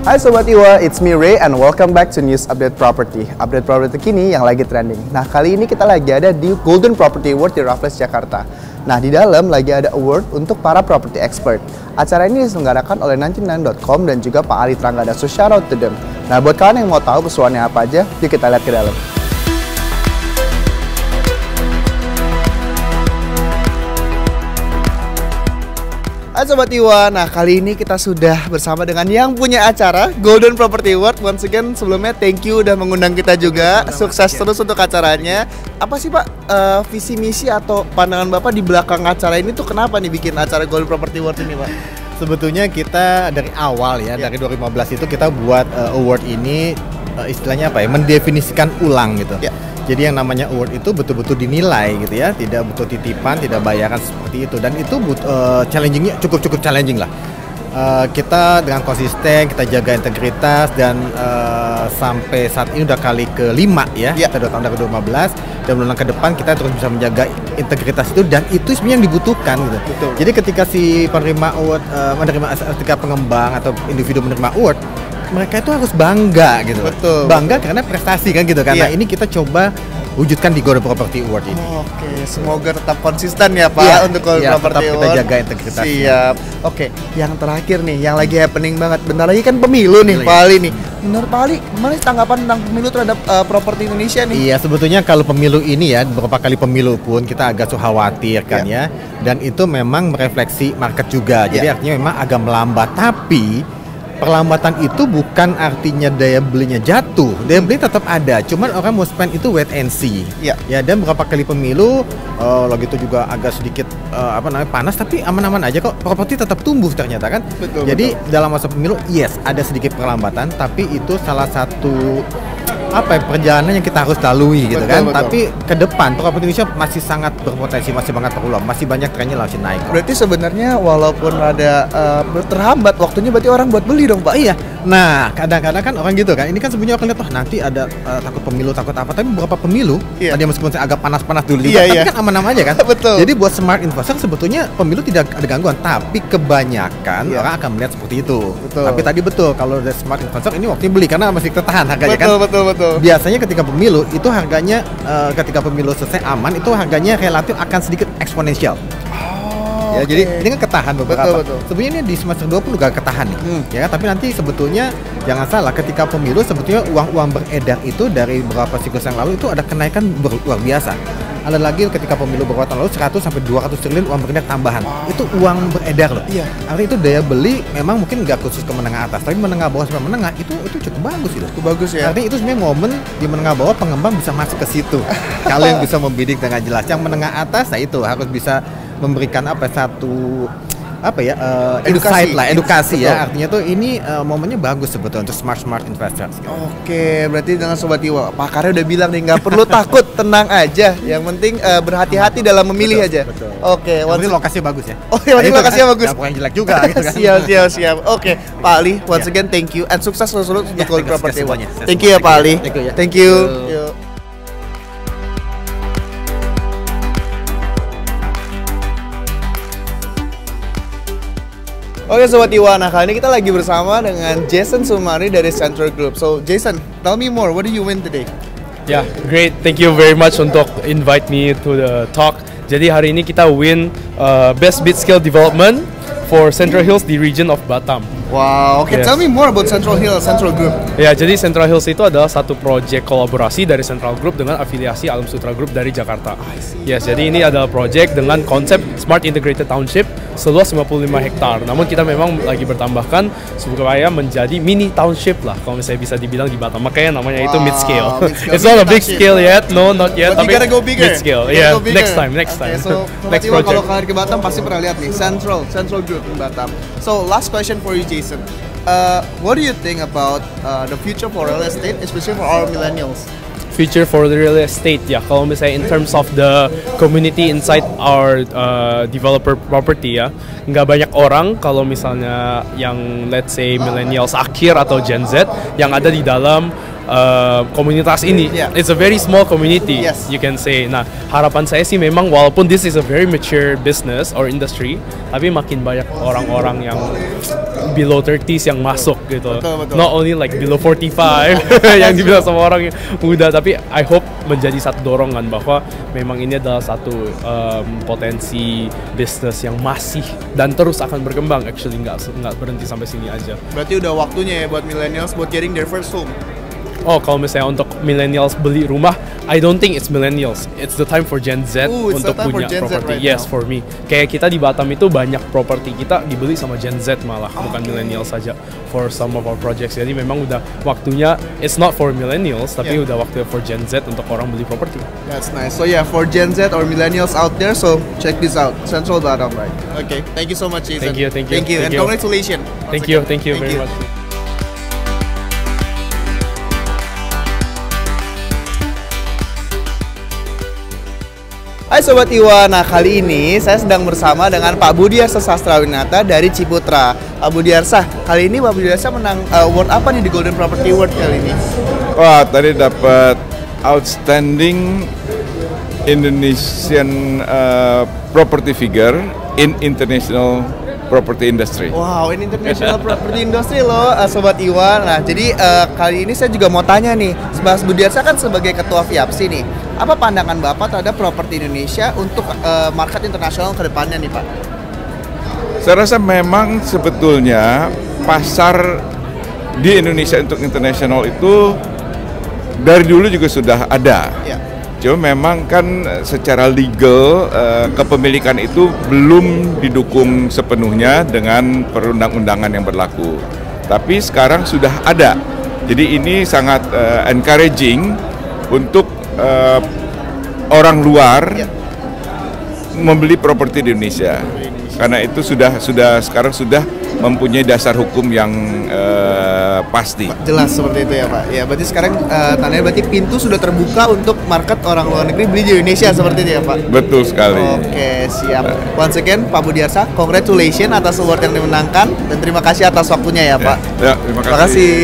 Hai Sobat Iwa, it's me Ray and welcome back to News Update Property. Update property kini yang lagi trending. Nah, kali ini kita lagi ada di Golden Property Award di Raffles Jakarta. Nah, di dalam lagi ada award untuk para property expert. Acara ini diselenggarakan oleh 99.com dan juga Pak Ali Tranggada, so shout out to them. Nah, buat kalian yang mau tahu keseruannya apa aja, yuk kita lihat ke dalam. Hai Sobat Iwa, nah kali ini kita sudah bersama dengan yang punya acara Golden Property Award. Once again sebelumnya thank you udah mengundang kita juga. Sukses terus untuk acaranya. Apa sih Pak visi misi atau pandangan Bapak di belakang acara ini tuh kenapa nih bikin acara Golden Property Award ini Pak? Sebetulnya kita dari awal dari 2015 itu kita buat award ini istilahnya apa ya, mendefinisikan ulang gitu. Jadi yang namanya award itu betul-betul dinilai gitu ya, tidak betul titipan, tidak bayaran seperti itu, dan itu challengingnya cukup challenging lah. Kita dengan konsisten, kita jaga integritas, dan sampai saat ini udah kali ke-5 ya. Kita udah tahun dari 2015 dan bulan ke depan kita terus bisa menjaga integritas itu, dan itu sebenarnya yang dibutuhkan gitu. Betul. Jadi ketika si penerima award ketika pengembang atau individu menerima award, mereka itu harus bangga gitu. Betul. Bangga karena prestasi kan gitu. Karena ini kita coba wujudkan di Golden Property Award ini. Oke, semoga tetap konsisten ya Pak untuk Golden Property Award. Kita jaga integritasnya. Siap. Oke, yang terakhir nih, yang lagi happening banget. Bentar lagi kan pemilu nih, Pak Ali nih. Menurut Pak Ali, gimana sih tanggapan tentang pemilu terhadap properti Indonesia nih? Iya, sebetulnya kalau pemilu ini ya, beberapa kali pemilu pun kita agak khawatir kan ya. Dan itu memang merefleksi market juga. Jadi artinya memang agak melambat, tapi perlambatan itu bukan artinya daya belinya jatuh. Daya beli tetap ada, cuman orang mau spend itu wait and see. Ya, dan beberapa kali pemilu lagi itu juga agak sedikit panas, tapi aman-aman aja kok. Properti tetap tumbuh ternyata kan. Betul, jadi dalam masa pemilu ada sedikit perlambatan, tapi itu salah satu perjalanan yang kita harus lalui gitu kan. Tapi ke depan properti Indonesia masih sangat berpotensi, masih banget peluang, masih banyak trennya masih naik. Berarti sebenarnya walaupun ada terhambat waktunya, berarti orang buat beli dong Pak? Iya. Nah, kadang-kadang kan orang gitu kan. Ini kan sebenarnya orang lihat nanti ada takut pemilu, takut apa. Tapi beberapa pemilu tadi meskipun agak panas-panas dulu tapi kan aman-aman aja kan. Betul. Jadi buat smart investor sebetulnya pemilu tidak ada gangguan, tapi kebanyakan orang akan melihat seperti itu. Tapi tadi betul, kalau ada smart investor ini waktunya beli karena masih tertahan harganya kan. Betul. Biasanya ketika pemilu itu harganya ketika pemilu selesai aman itu harganya relatif akan sedikit eksponensial. Ya, jadi ini kan ketahan beberapa. Betul. Sebenarnya di semester 20 juga ketahan nih. Ya, tapi nanti sebetulnya jangan salah, ketika pemilu sebetulnya uang beredar itu dari beberapa siklus yang lalu itu ada kenaikan luar biasa. Ada lagi ketika pemilu beberapa tahun lalu 100 sampai 200 triliun uang beredar tambahan. Itu uang beredar loh. Artinya itu daya beli memang mungkin nggak khusus ke menengah atas, tapi menengah bawah sampai menengah itu cukup bagus gitu. Cukup bagus ya. Artinya itu sebenarnya momen di menengah bawah pengembang bisa masuk ke situ. Kalau yang bisa membidik dengan jelas, yang menengah atas itu harus bisa memberikan satu edukasi ya. Artinya tuh ini momennya bagus sebetulnya untuk smart investors. Oke, berarti dengan Sobat Iwa, pakarnya udah bilang nih nggak perlu takut, tenang aja. Yang penting berhati-hati dalam memilih aja. Oke, yang lokasinya bagus ya. Oh, yang lokasinya bagus. Yang jelek juga gitu kan. Siap. Oke, Pak Ali, once again thank you and sukses selalu untuk Golden Property Award. Thank you ya Pak Ali. Thank you. Oke Sobat Iwa, nah kali ini kita lagi bersama dengan Jason Sumari dari Central Group. So Jason, tell me more, what do you win today? Yeah, great. Thank you very much untuk invite me to the talk. Jadi hari ini kita win Best Mid-Scale Development for Central Hills di region of Batam. Wow, okay. Tell me more about Central Group. Ya, jadi Central Hills itu adalah satu proyek kolaborasi dari Central Group dengan afiliasi Alam Sutra Group dari Jakarta. Yes, jadi ini adalah proyek dengan konsep Smart Integrated Township seluas 55 hektar. Namun kita memang lagi bertambahkan supaya menjadi mini township lah, kalau misalnya bisa dibilang di Batam. Makanya namanya itu mid-scale. It's not a big scale yet, no, not yet. But you gotta go bigger. Mid-scale, yeah. Next time. Okay, so next project. Kalau kalian ke Batam pasti pernah lihat nih Central Group in Batam. So last question for you, Jason. What do you think about the future for real estate, especially for our millennials? Future for the real estate, ya. Kalau misalnya in terms of the community inside our developer property ya, nggak banyak orang kalau misalnya yang let's say millennials akhir atau Gen Z yang ada di dalam komunitas ini. It's a very small community, you can say. Nah, harapan saya sih memang walaupun this is a very mature business or industry, tapi makin banyak orang-orang yang below 30s yang masuk gitu. Betul. Not only like below 45 yang dibilang sama orang yang muda, tapi I hope menjadi satu dorongan bahwa memang ini adalah satu potensi bisnis yang masih dan terus akan berkembang. Actually nggak berhenti sampai sini aja. Berarti udah waktunya ya buat millennials buat getting their first home. Oh, kalau misalnya untuk millennials beli rumah, I don't think it's millennials. It's the time for Gen Z untuk punya properti. Right yes, now. for me. Kayak kita di Batam itu banyak properti kita dibeli sama Gen Z malah, bukan millennials saja. For some of our projects, jadi memang udah waktunya. It's not for millennials, tapi udah waktunya for Gen Z untuk orang beli properti. That's nice. So yeah, for Gen Z or millennials out there, so check this out. Central Batam, right? Okay. Thank you so much, Jason. Thank you. And congratulations. Thank you very much. Hai Sobat Iwa, nah kali ini saya sedang bersama dengan Pak Budiarsa Sastrawinata dari Ciputra. Pak Budiarsa, kali ini Pak Budiarsa menang award apa nih di Golden Property Award kali ini? Wah, tadi dapat Outstanding Indonesian Property Figure in International Property Industry. Wow, ini International Property Industry loh, Sobat Iwa. Nah, jadi kali ini saya juga mau tanya nih, Mas Budiarsa kan sebagai Ketua FIAPSI nih, apa pandangan Bapak terhadap properti Indonesia untuk market internasional ke depannya nih Pak? Saya rasa memang sebetulnya pasar di Indonesia untuk internasional itu dari dulu juga sudah ada. Ya. Cuma memang kan secara legal kepemilikan itu belum didukung sepenuhnya dengan perundang-undangan yang berlaku. Tapi sekarang sudah ada. Jadi ini sangat encouraging untuk orang luar membeli properti di Indonesia. Karena itu sekarang sudah mempunyai dasar hukum yang pasti. Jelas seperti itu ya Pak. Ya berarti sekarang tandanya berarti pintu sudah terbuka untuk market orang luar negeri beli di Indonesia seperti itu ya Pak. Betul sekali. Oke, siap. Once again Pak Budiarsa, congratulations atas award yang dimenangkan dan terima kasih atas waktunya ya Pak. Ya, terima kasih. Terima kasih.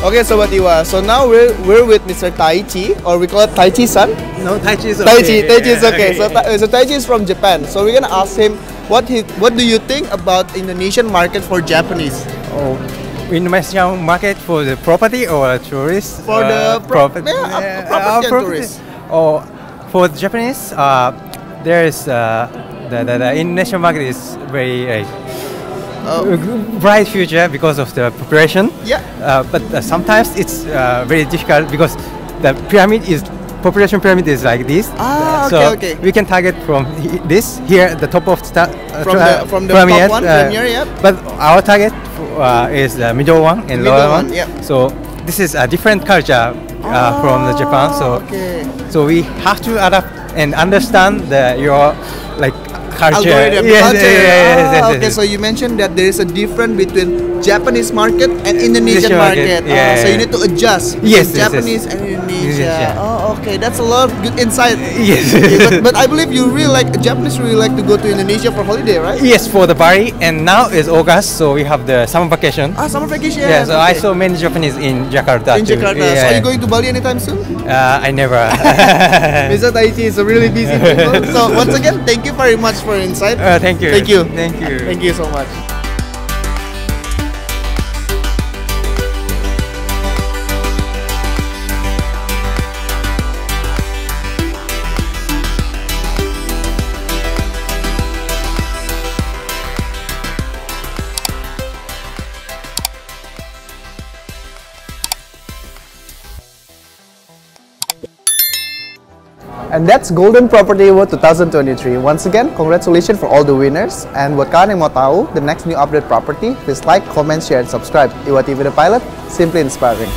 Okay, Sobat Iwa. So now we're with Mr. Taichi, or we call it Taichi-san. No, Taichi is okay. Taichi is okay. So Taichi is from Japan. So we're gonna ask him what do you think about Indonesian market for Japanese? Oh, Indonesian market for the property or tourist? For the property and tourist. Oh, for the Japanese, there is the Indonesian market is very bright future because of the population. Yeah. But sometimes it's very difficult because the population pyramid is like this. So okay. we can target from this here, the top of the from the top one, premier, yeah. But our target is the middle one and lower one. Yeah. So this is a different culture from the Japan. So we have to adapt and understand your culture. Yes. Okay, so you mentioned that there is a difference between Japanese market and Indonesian market. So you need to adjust Japanese and Indonesia. Oh, okay, that's a lot of good insight. Yes. but I believe you Japanese really like to go to Indonesia for holiday, right? Yes, for the Bali, and now is August, so we have the summer vacation. Summer vacation. Yeah, so I saw many Japanese in Jakarta. Jakarta. So are you going to Bali anytime soon? I never. Mr. Taichi is a really busy people. So once again, thank you very much for your insight. Thank you. Thank you. Thank you. Thank you so much. And that's Golden Property Award 2023. Once again, congratulations for all the winners. And buat kalian yang mau tahu the next new update property, please like, comment, share, and subscribe. Iwa TV The Pilot, simply inspiring.